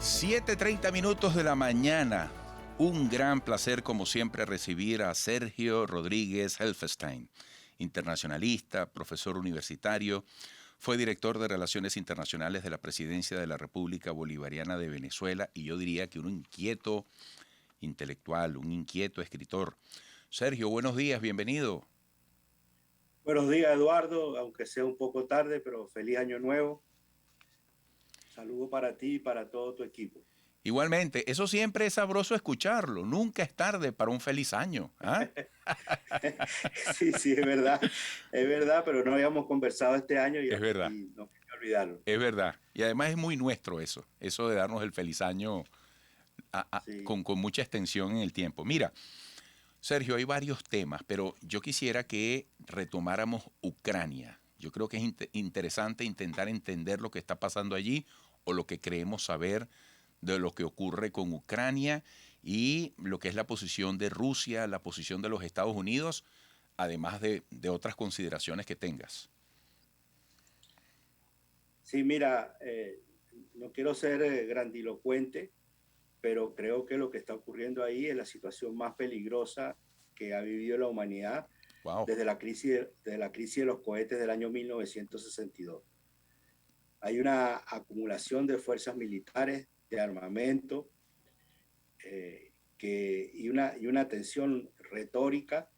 7:30 de la mañana. Un gran placer, como siempre, recibir a Sergio Rodríguez Helfestein, internacionalista, profesor universitario, fue director de Relaciones Internacionales de la Presidencia de la República Bolivariana de Venezuela y yo diría que un inquieto intelectual, un inquieto escritor. Sergio, buenos días, bienvenido. Buenos días, Eduardo, aunque sea un poco tarde, pero feliz año nuevo. Saludo para ti y para todo tu equipo. Igualmente, eso siempre es sabroso escucharlo. Nunca es tarde para un feliz año. ¿Ah? Sí, es verdad, pero no habíamos conversado este año Es verdad, y no quería olvidarlo. es verdad. Y además es muy nuestro eso de darnos el feliz año Sí, con mucha extensión en el tiempo. Mira, Sergio, hay varios temas, pero yo quisiera que retomáramos Ucrania. Yo creo que es interesante intentar entender lo que está pasando allí o lo que creemos saber de lo que ocurre con Ucrania y lo que es la posición de Rusia, la posición de los Estados Unidos, además de otras consideraciones que tengas. sí, mira, no quiero ser grandilocuente, pero creo que lo que está ocurriendo ahí es la situación más peligrosa que ha vivido la humanidad Wow. desde la crisis de los cohetes del año 1962. Hay una acumulación de fuerzas militares, de armamento, y una tensión retórica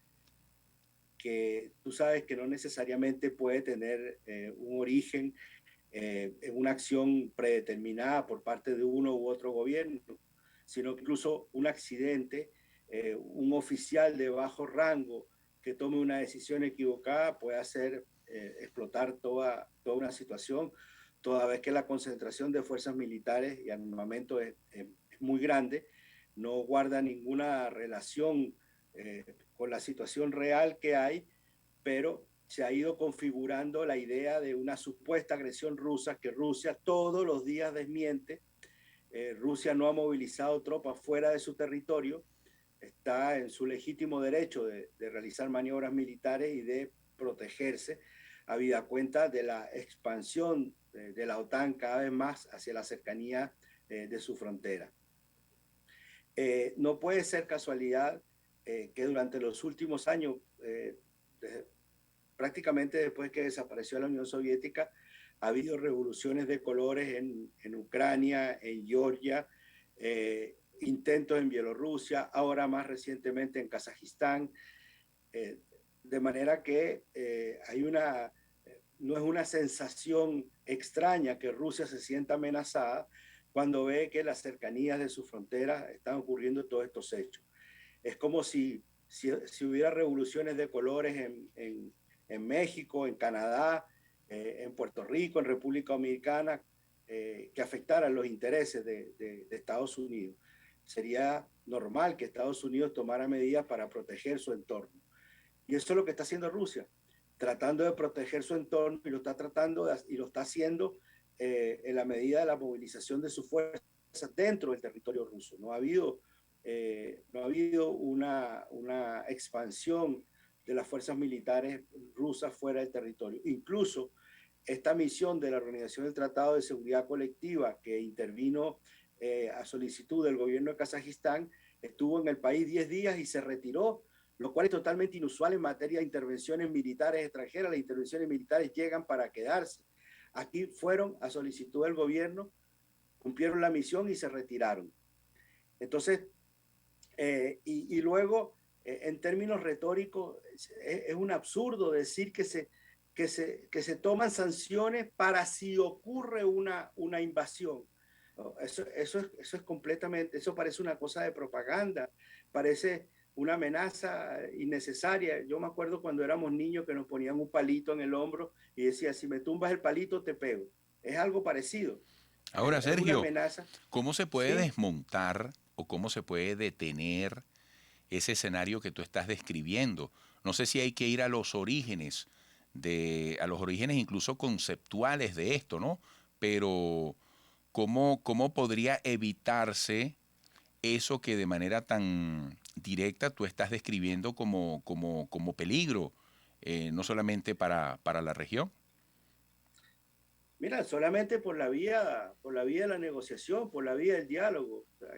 que tú sabes que no necesariamente puede tener un origen en una acción predeterminada por parte de uno u otro gobierno, sino que incluso un accidente, un oficial de bajo rango que tome una decisión equivocada puede hacer explotar toda una situación, toda vez que la concentración de fuerzas militares y armamento es muy grande, no guarda ninguna relación con la situación real que hay, pero se ha ido configurando la idea de una supuesta agresión rusa que Rusia todos los días desmiente. Rusia no ha movilizado tropas fuera de su territorio, está en su legítimo derecho de realizar maniobras militares y de protegerse, habida cuenta de la expansión de la OTAN cada vez más hacia la cercanía de su frontera. No puede ser casualidad que durante los últimos años, prácticamente después que desapareció la Unión Soviética, ha habido revoluciones de colores en Ucrania, en Georgia, intentos en Bielorrusia, ahora más recientemente en Kazajistán, de manera que no es una sensación extraña que Rusia se sienta amenazada cuando ve que las cercanías de su frontera están ocurriendo todos estos hechos. Es como si hubiera revoluciones de colores en México, en Canadá, en Puerto Rico, en República Dominicana, que afectaran los intereses de Estados Unidos. Sería normal que Estados Unidos tomara medidas para proteger su entorno. Y eso es lo que está haciendo Rusia, tratando de proteger su entorno y lo está haciendo en la medida de la movilización de sus fuerzas dentro del territorio ruso. No ha habido una expansión de las fuerzas militares rusas fuera del territorio. Incluso esta misión de la Organización del Tratado de Seguridad Colectiva que intervino a solicitud del gobierno de Kazajistán estuvo en el país 10 días y se retiró, lo cual es totalmente inusual en materia de intervenciones militares extranjeras. Las intervenciones militares llegan para quedarse. Aquí fueron a solicitud del gobierno, cumplieron la misión y se retiraron. Entonces, y luego, en términos retóricos, es un absurdo decir que se toman sanciones para si ocurre una invasión. Eso es completamente, eso parece una cosa de propaganda, parece una amenaza innecesaria. Yo me acuerdo cuando éramos niños que nos ponían un palito en el hombro y decía, si me tumbas el palito, te pego. Es algo parecido. Ahora, Es una Sergio, amenaza. ¿cómo se puede Sí, desmontar o cómo se puede detener ese escenario que tú estás describiendo? No sé si hay que ir a los orígenes, a los orígenes incluso conceptuales de esto, ¿no? Pero ¿cómo podría evitarse eso que de manera tan directa tú estás describiendo como peligro, no solamente para la región? Mira, solamente por la vía de la negociación, por la vía del diálogo. O sea,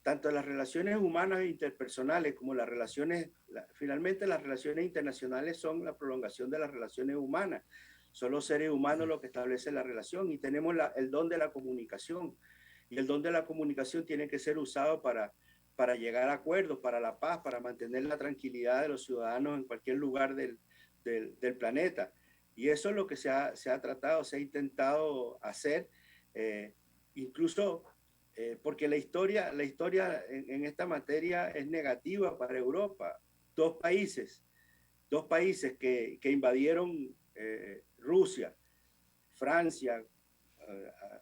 tanto las relaciones humanas e interpersonales como las relaciones, finalmente las relaciones internacionales son la prolongación de las relaciones humanas. Son los seres humanos los que establecen la relación y tenemos el don de la comunicación. Y el don de la comunicación tiene que ser usado para llegar a acuerdos, para la paz, para mantener la tranquilidad de los ciudadanos en cualquier lugar del planeta. Y eso es lo que se ha tratado, se ha intentado hacer, incluso porque la historia en esta materia es negativa para Europa. Dos países que invadieron Rusia, Francia,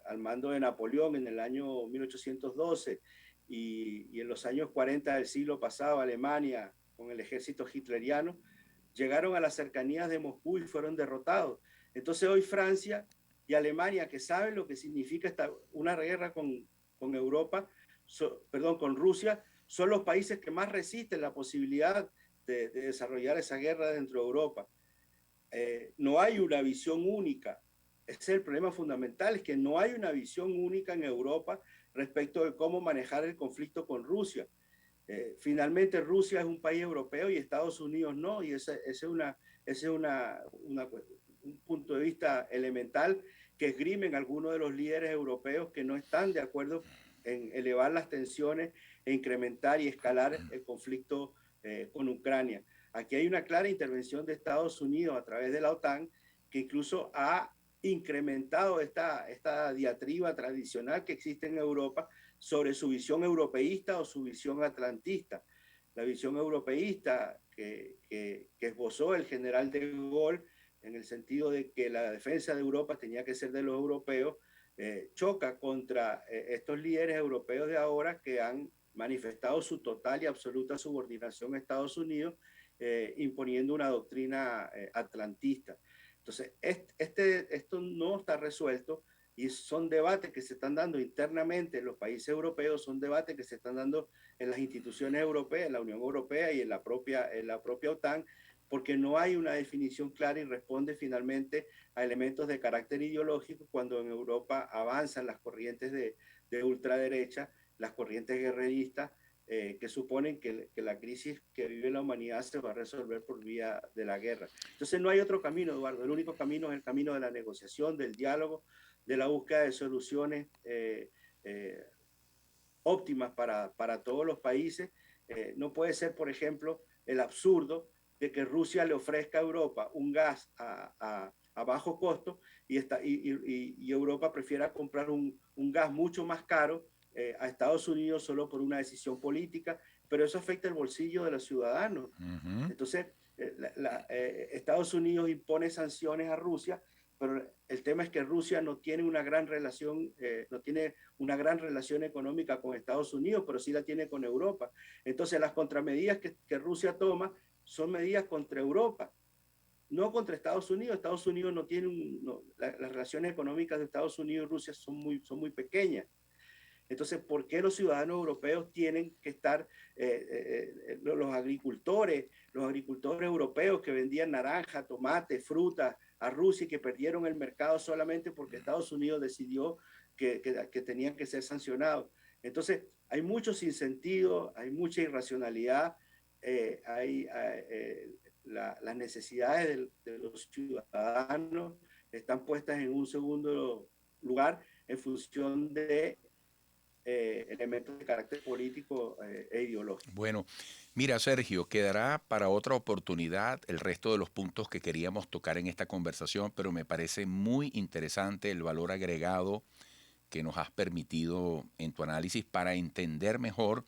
al mando de Napoleón en el año 1812 y en los años 40 del siglo pasado, Alemania con el ejército hitleriano, llegaron a las cercanías de Moscú y fueron derrotados. Entonces hoy Francia y Alemania, que saben lo que significa una guerra con Europa, con Rusia, son los países que más resisten la posibilidad de desarrollar esa guerra dentro de Europa. No hay una visión única. Ese es el problema fundamental, es que no hay una visión única en Europa respecto de cómo manejar el conflicto con Rusia. Finalmente Rusia es un país europeo y Estados Unidos no, y ese es un punto de vista elemental que esgrimen algunos de los líderes europeos que no están de acuerdo en elevar las tensiones e incrementar y escalar el conflicto con Ucrania. Aquí hay una clara intervención de Estados Unidos a través de la OTAN que incluso ha incrementado esta diatriba tradicional que existe en Europa sobre su visión europeísta o su visión atlantista. La visión europeísta que esbozó el general de Gaulle en el sentido de que la defensa de Europa tenía que ser de los europeos, choca contra estos líderes europeos de ahora que han manifestado su total y absoluta subordinación a Estados Unidos, imponiendo una doctrina atlantista. Entonces, esto no está resuelto y son debates que se están dando internamente en los países europeos, son debates que se están dando en las instituciones europeas, en la Unión Europea y en la propia OTAN, porque no hay una definición clara y responde finalmente a elementos de carácter ideológico cuando en Europa avanzan las corrientes de ultraderecha, las corrientes guerreristas, que suponen que la crisis que vive la humanidad se va a resolver por vía de la guerra. Entonces no hay otro camino, Eduardo. El único camino es el camino de la negociación, del diálogo, de la búsqueda de soluciones óptimas para todos los países. No puede ser, por ejemplo, el absurdo de que Rusia le ofrezca a Europa un gas a bajo costo y Europa prefiera comprar un gas mucho más caro a Estados Unidos solo por una decisión política, pero eso afecta el bolsillo de los ciudadanos. Entonces, Estados Unidos impone sanciones a Rusia, pero el tema es que Rusia no tiene una gran relación, económica con Estados Unidos, pero sí la tiene con Europa. Entonces, las contramedidas que Rusia toma son medidas contra Europa, no contra Estados Unidos. Estados Unidos no tiene las relaciones económicas de Estados Unidos y Rusia son muy pequeñas. Entonces, ¿por qué los ciudadanos europeos tienen que estar, los agricultores europeos que vendían naranja, tomate, fruta a Rusia y que perdieron el mercado solamente porque Estados Unidos decidió que tenían que ser sancionados? Entonces, hay mucho sinsentido, hay mucha irracionalidad, las necesidades de los ciudadanos están puestas en un segundo lugar en función de elementos de carácter político e ideológico. Bueno, mira, Sergio, quedará para otra oportunidad el resto de los puntos que queríamos tocar en esta conversación, pero me parece muy interesante el valor agregado que nos has permitido en tu análisis para entender mejor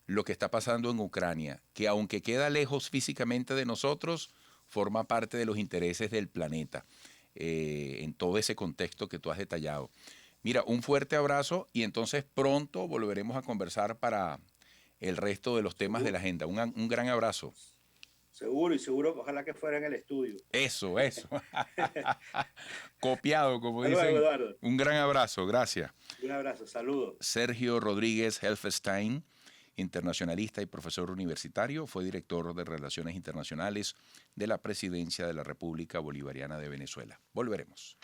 lo que está pasando en Ucrania, que aunque queda lejos físicamente de nosotros, forma parte de los intereses del planeta, en todo ese contexto que tú has detallado. Mira, un fuerte abrazo y entonces pronto volveremos a conversar para el resto de los temas de la agenda. Un gran abrazo. Seguro, ojalá que fuera en el estudio. Eso. Copiado, como Hasta luego, dicen. Eduardo. Un gran abrazo, gracias. Un abrazo, saludos. Sergio Rodríguez Helfestein, internacionalista y profesor universitario, fue director de Relaciones Internacionales de la Presidencia de la República Bolivariana de Venezuela. Volveremos.